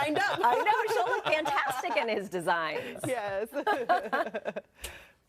signed up. I know, she'll look fantastic in his designs. Yes.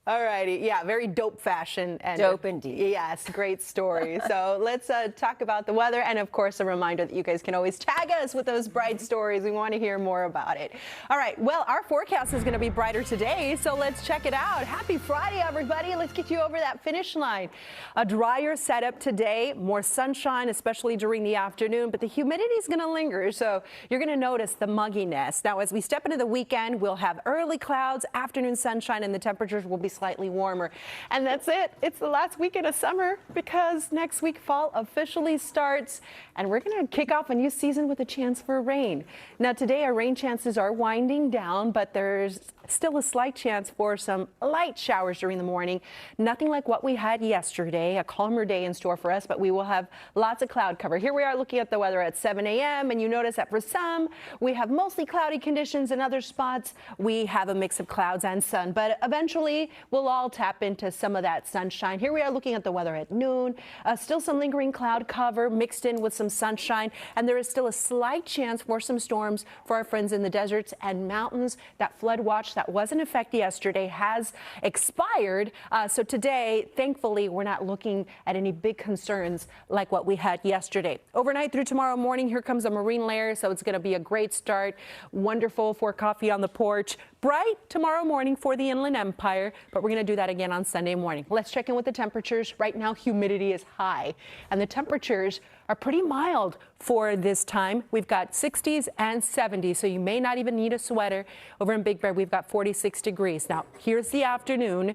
All righty. Yeah, very dope fashion. And dope indeed. Yes, great story. So let's talk about the weather. And of course, a reminder that you guys can always tag us with those bright stories. We want to hear more about it. All right. Well, our forecast is going to be brighter today. So let's check it out. Happy Friday, everybody. Let's get you over that finish line. A drier setup today, more sunshine, especially during the afternoon, but the humidity is going to linger. So you're going to notice the mugginess. Now, as we step into the weekend, we'll have early clouds, afternoon sunshine, and the temperatures will be slightly warmer. And that's it. It's the last weekend of summer because next week fall officially starts and we're going to kick off a new season with a chance for rain. Now today our rain chances are winding down, but there's still a slight chance for some light showers during the morning. Nothing like what we had yesterday, a calmer day in store for us, but we will have lots of cloud cover. Here we are looking at the weather at 7 a.m. and you notice that for some we have mostly cloudy conditions. In other spots we have a mix of clouds and sun, but eventually we'll all tap into some of that sunshine. Here we are looking at the weather at noon. Still some lingering cloud cover mixed in with some sunshine, and there is still a slight chance for some storms for our friends in the deserts and mountains. That flood watch that was in effect yesterday has expired. So today, thankfully, we're not looking at any big concerns like what we had yesterday. Overnight through tomorrow morning, here comes a marine layer, so it's going to be a great start. Wonderful for coffee on the porch. Bright tomorrow morning for the Inland Empire, but we're going to do that again on Sunday morning. Let's check in with the temperatures. Right now, humidity is high, and the temperatures are pretty mild for this time. We've got 60s and 70s, so you may not even need a sweater. Over in Big Bear, we've got 46 degrees. Now, here's the afternoon.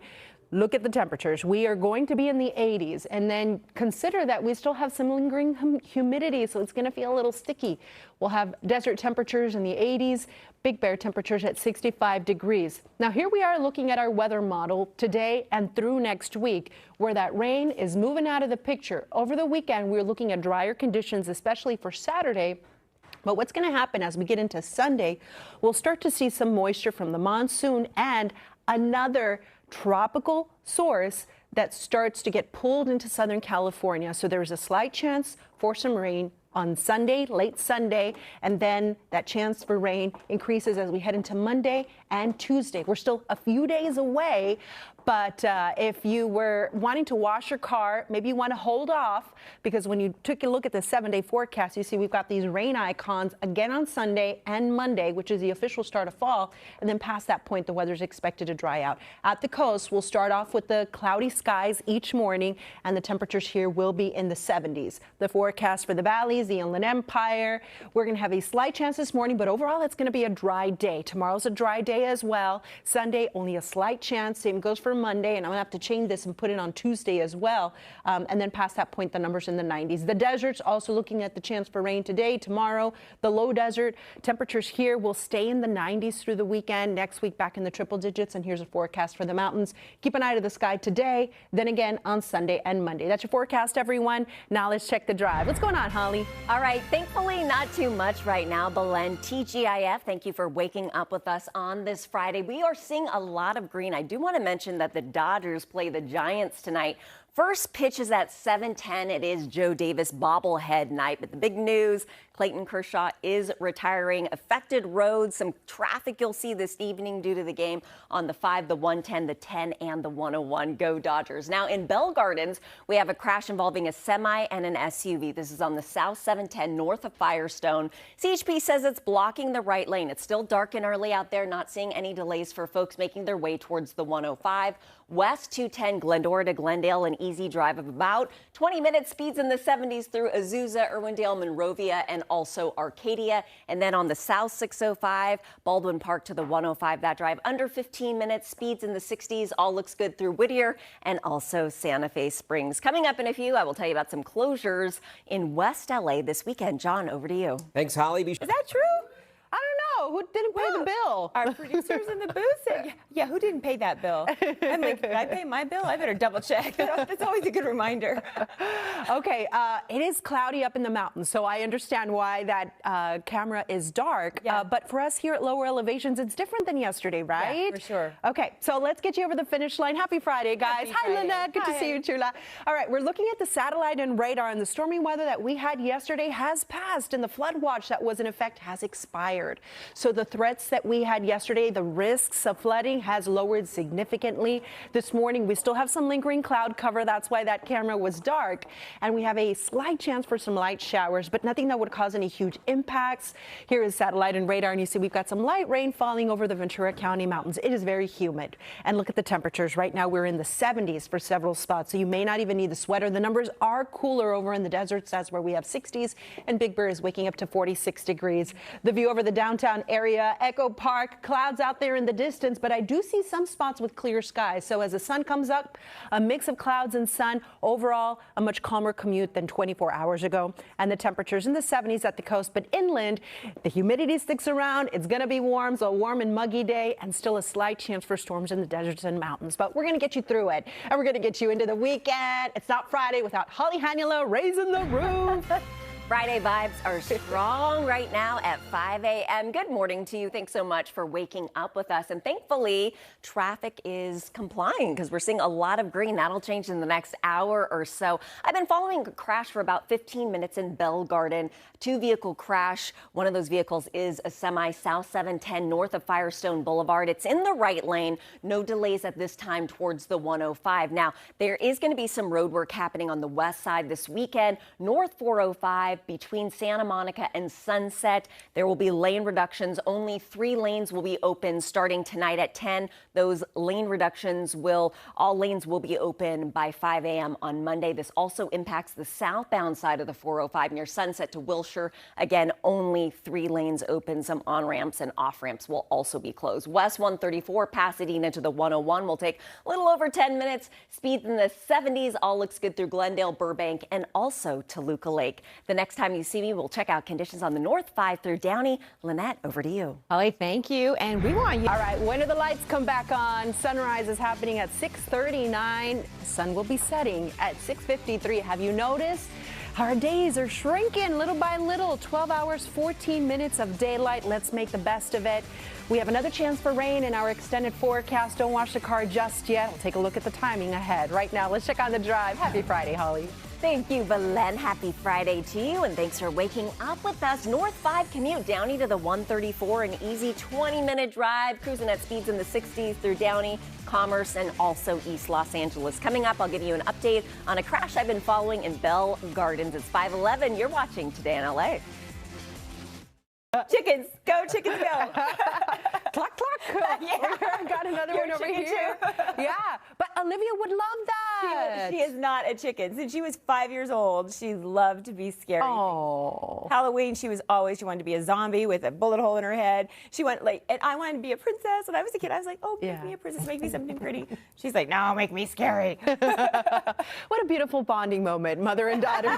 Look at the temperatures. We are going to be in the 80s, and then consider that we still have some lingering humidity, so it's going to feel a little sticky. We'll have desert temperatures in the 80s, Big Bear temperatures at 65 degrees. Now here we are looking at our weather model today and through next week, where that rain is moving out of the picture. Over the weekend, we're looking at drier conditions, especially for Saturday. But what's going to happen as we get into Sunday, we'll start to see some moisture from the monsoon and another tropical source that starts to get pulled into Southern California. So there's a slight chance for some rain on Sunday, late Sunday, and then that chance for rain increases as we head into Monday and Tuesday. We're still a few days away, but if you were wanting to wash your car, maybe you want to hold off, because when you took a look at the 7-day forecast, you see we've got these rain icons again on Sunday and Monday, which is the official start of fall, and then past that point, the weather's expected to dry out. At the coast, we'll start off with the cloudy skies each morning, and the temperatures here will be in the 70s. The forecast for the valleys, the Inland Empire, we're going to have a slight chance this morning, but overall it's going to be a dry day. Tomorrow's a dry day as well. Sunday, only a slight chance. Same goes for Monday, and I'm going to have to change this and put it on Tuesday as well. And then past that point, the numbers in the 90s. The deserts also looking at the chance for rain today, tomorrow. The low desert temperatures here will stay in the 90s through the weekend. Next week, back in the triple digits. And here's a forecast for the mountains. Keep an eye to the sky today, then again on Sunday and Monday. That's your forecast, everyone. Now let's check the drive. What's going on, Holly? All right, thankfully not too much right now. Belen, TGIF, thank you for waking up with us on this Friday. We are seeing a lot of green. I do want to mention that the Dodgers play the Giants tonight. First pitch is at 7:10. It is Joe Davis bobblehead night. But the big news, Clayton Kershaw is retiring. Affected roads, some traffic you'll see this evening due to the game on the 5, the 110, the 10, and the 101. Go Dodgers. Now in Bell Gardens, we have a crash involving a semi and an SUV. This is on the South 710 north of Firestone. CHP says it's blocking the right lane. It's still dark and early out there. Not seeing any delays for folks making their way towards the 105. West 210 Glendora to Glendale, an easy drive of about 20 minutes. Speeds in the 70s through Azusa, Irwindale, Monrovia, and also Arcadia. And then on the South 605, Baldwin Park to the 105, that drive under 15 minutes. Speeds in the 60s. All looks good through Whittier and also Santa Fe Springs. Coming up in a few, I will tell you about some closures in West LA this weekend. John, over to you. Thanks, Holly. Is that true? I don't know. Who didn't pay the bill? Our producers in the booth said, yeah, who didn't pay that bill? I'm like, did I pay my bill? I better double check. That's always a good reminder. Okay, it is cloudy up in the mountains, so I understand why that camera is dark. Yeah. But for us here at lower elevations, it's different than yesterday, right? Yeah, for sure. Okay, so let's get you over the finish line. Happy Friday, guys. Happy Hi, Friday. Lynette. Good to Hi. see you, Chula. All right, we're looking at the satellite and radar, and the stormy weather that we had yesterday has passed, and the flood watch that was in effect has expired. So the threats that we had yesterday, the risks of flooding has lowered significantly. This morning, we still have some lingering cloud cover. That's why that camera was dark. And we have a slight chance for some light showers, but nothing that would cause any huge impacts. Here is satellite and radar, and you see we've got some light rain falling over the Ventura County mountains. It is very humid. And look at the temperatures. Right now, we're in the 70s for several spots, so you may not even need the sweater. The numbers are cooler over in the deserts. That's where we have 60s, and Big Bear is waking up to 46 degrees. The view over the downtown area, Echo Park, clouds out there in the distance, but I do see some spots with clear skies. So as the sun comes up, a mix of clouds and sun. Overall, a much calmer commute than 24 hours ago. And the temperatures in the 70s at the coast, but inland, the humidity sticks around. It's going to be warm, so a warm and muggy day, and still a slight chance for storms in the deserts and mountains. But we're going to get you through it, and we're going to get you into the weekend. It's not Friday without Holly Hannula raising the roof. Friday vibes are strong right now at 5 a.m. Good morning to you. Thanks so much for waking up with us. And thankfully, traffic is complying because we're seeing a lot of green. That'll change in the next hour or so. I've been following a crash for about 15 minutes in Bell Garden. Two-vehicle crash. One of those vehicles is a semi South 710 north of Firestone Boulevard. It's in the right lane. No delays at this time towards the 105. Now, there is going to be some road work happening on the west side this weekend. North 405 between Santa Monica and Sunset. There will be lane reductions. Only 3 lanes will be open starting tonight at 10. Those lane reductions all lanes will be open by 5 a.m. on Monday. This also impacts the southbound side of the 405 near Sunset to Wilshire. Again, only 3 lanes open. Some on-ramps and off-ramps will also be closed. West 134 Pasadena to the 101 will take a little over 10 minutes. Speeds in the 70s. All looks good through Glendale, Burbank, and also Toluca Lake. The next time you see me, we'll check out conditions on the north 5 through Downey. Lynette, over to you. Holly, thank you. And we want you. All right, when do the lights come back on? Sunrise is happening at 6:39. Sun will be setting at 6:53. Have you noticed? Our days are shrinking little by little. 12 hours, 14 minutes of daylight. Let's make the best of it. We have another chance for rain in our extended forecast. Don't wash the car just yet. We'll take a look at the timing ahead. Right now, let's check on the drive. Happy Friday, Holly. Thank you, Belen. Happy Friday to you, and thanks for waking up with us. North 5 commute, Downey to the 134, an easy 20-minute drive, cruising at speeds in the 60s through Downey, Commerce, and also East Los Angeles. Coming up, I'll give you an update on a crash I've been following in Bell Gardens. It's 5:11. You're watching Today in LA. Chickens, go, chickens, go. Cluck, cluck. Yeah. I've got another You're one a over chicken here. Yeah, but Olivia would love that. She is not a chicken. Since she was 5 years old, she loved to be scary. Oh. Halloween, she wanted to be a zombie with a bullet hole in her head. And I wanted to be a princess. When I was a kid, I was like, oh, make me a princess, make me something pretty. She's like, no, make me scary. What a beautiful bonding moment, mother and daughter.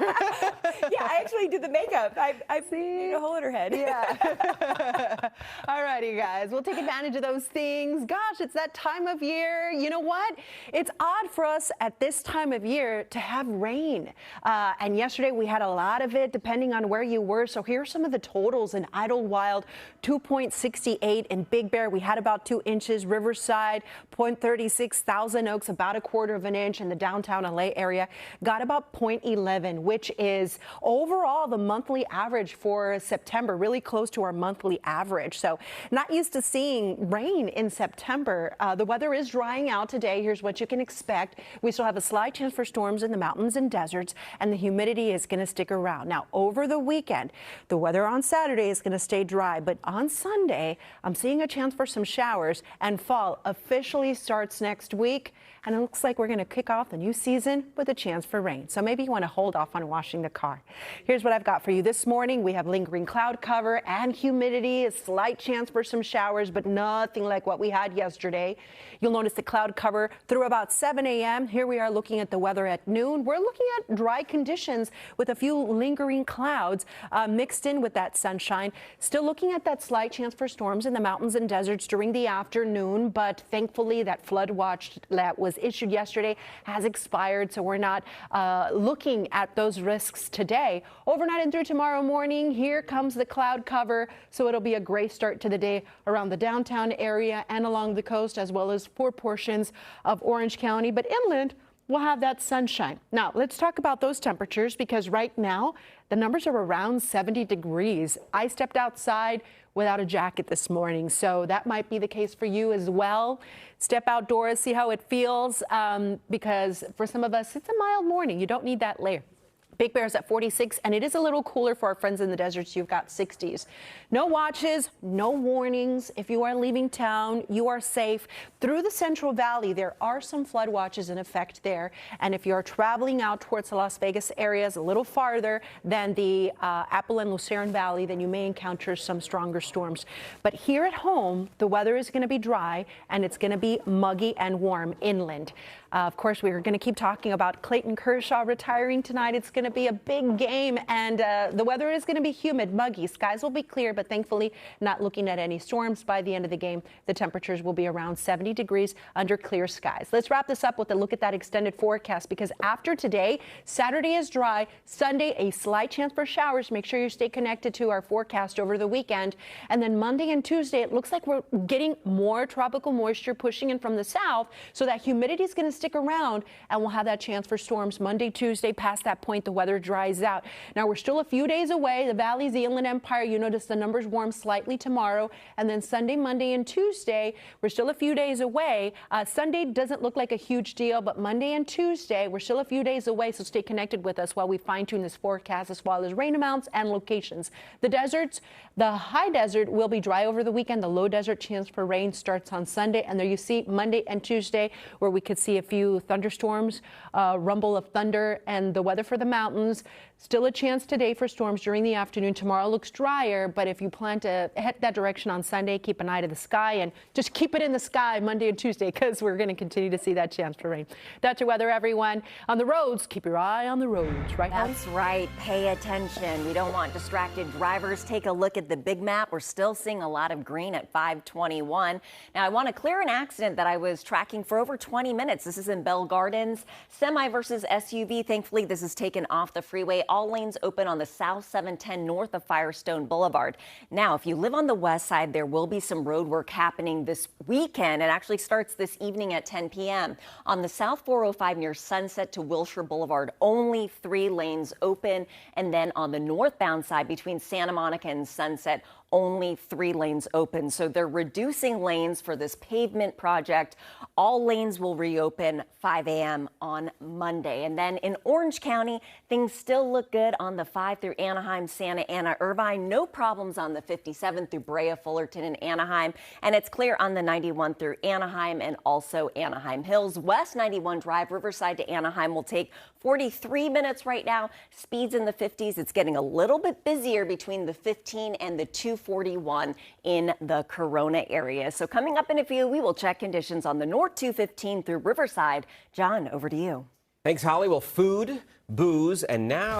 Yeah, I actually did the makeup. I made a hole in her head. Yeah. All righty, guys. We'll take advantage of those things. Gosh, it's that time of year. You know what? It's odd for us at this time of year to have rain. And yesterday we had a lot of it, depending on where you were. So here are some of the totals in Idlewild: 2.68 in Big Bear. We had about 2 inches. Riverside, 0.36. Thousand Oaks, about 1/4 inch. In the downtown LA area, got about 0.11, which is overall the monthly average for September, really close to our monthly average. So not used to seeing rain in September. The weather is drying out today. Here's what you can expect. We still have a slight chance for storms in the mountains and deserts, and the humidity is going to stick around. Now, over the weekend, the weather on Saturday is going to stay dry, but on Sunday, I'm seeing a chance for some showers, and fall officially starts next week. And it looks like we're going to kick off the new season with a chance for rain. So maybe you want to hold off on washing the car. Here's what I've got for you this morning. We have lingering cloud cover and humidity. sunny, a slight chance for some showers, but nothing like what we had yesterday. You'll notice the cloud cover through about 7 a.m. Here we are looking at the weather at noon. We're looking at dry conditions with a few lingering clouds mixed in with that sunshine. Still looking at that slight chance for storms in the mountains and deserts during the afternoon, but thankfully that flood watch that was issued yesterday has expired, so we're not looking at those risks today. Overnight and through tomorrow morning, here comes the cloud cover, so it'll be a gray start to the day around the downtown area and along the coast, as well as for portions of Orange County, but inland we'll have that sunshine. Now, let's talk about those temperatures, because right now the numbers are around 70 degrees. I stepped outside without a jacket this morning, so that might be the case for you as well. Step outdoors, see how it feels, because for some of us, it's a mild morning. You don't need that layer. Big Bear's at 46, and it is a little cooler for our friends in the deserts. You've got 60s. No watches, no warnings. If you are leaving town, you are safe. Through the Central Valley, there are some flood watches in effect there. And if you're traveling out towards the Las Vegas areas a little farther than the Apple and Lucerne Valley, then you may encounter some stronger storms. But here at home, the weather is going to be dry, and it's going to be muggy and warm inland. Of course, we're going to keep talking about Clayton Kershaw retiring tonight. It's going to be a big game, and the weather is going to be humid, muggy. Skies will be clear, but thankfully not looking at any storms by the end of the game. The temperatures will be around 70 degrees under clear skies. Let's wrap this up with a look at that extended forecast, because after today, Saturday is dry. Sunday, a slight chance for showers. Make sure you stay connected to our forecast over the weekend. And then Monday and Tuesday, it looks like we're getting more tropical moisture pushing in from the south, so that humidity is going to stick around, and we'll have that chance for storms Monday, Tuesday. Past that point, the weather dries out. Now, we're still a few days away. The valleys, the Inland Empire, you notice the numbers warm slightly tomorrow, and then Sunday, Monday, and Tuesday, we're still a few days away. Sunday doesn't look like a huge deal, but Monday and Tuesday, we're still a few days away, so stay connected with us while we fine-tune this forecast, as well as rain amounts and locations. The deserts, the high desert will be dry over the weekend. The low desert, chance for rain starts on Sunday, and there you see Monday and Tuesday, where we could see a few thunderstorms, rumble of thunder, and the weather for the mountains. Still a chance today for storms during the afternoon. Tomorrow looks drier, but if you plan to head that direction on Sunday, keep an eye to the sky and just keep it in the sky Monday and Tuesday, because we're going to continue to see that chance for rain. That's your weather, everyone. On the roads, keep your eye on the roads, right, Holly? That's right. Pay attention. We don't want distracted drivers. Take a look at the big map. We're still seeing a lot of green at 521. Now, I want to clear an accident that I was tracking for over 20 minutes. This is in Bell Gardens. Semi versus SUV. Thankfully, this is taken off the freeway. All lanes open on the South 710 north of Firestone Boulevard. Now, if you live on the west side, there will be some road work happening this weekend. It actually starts this evening at 10 p.m. On the South 405 near Sunset to Wilshire Boulevard, only 3 lanes open. And then on the northbound side between Santa Monica and Sunset, only 3 lanes open. So they're reducing lanes for this pavement project. All lanes will reopen 5 a.m. on Monday. And then in Orange County, things still look good on the 5 through Anaheim, Santa Ana, Irvine. No problems on the 57 through Brea, Fullerton, and Anaheim. And it's clear on the 91 through Anaheim and also Anaheim Hills. West 91 Drive, Riverside to Anaheim will take 43 minutes right now. Speeds in the 50s. It's getting a little bit busier between the 15 and the 241 in the Corona area. So coming up in a few, we will check conditions on the North 215 through Riverside. John, over to you. Thanks, Holly. Well, food, booze, and now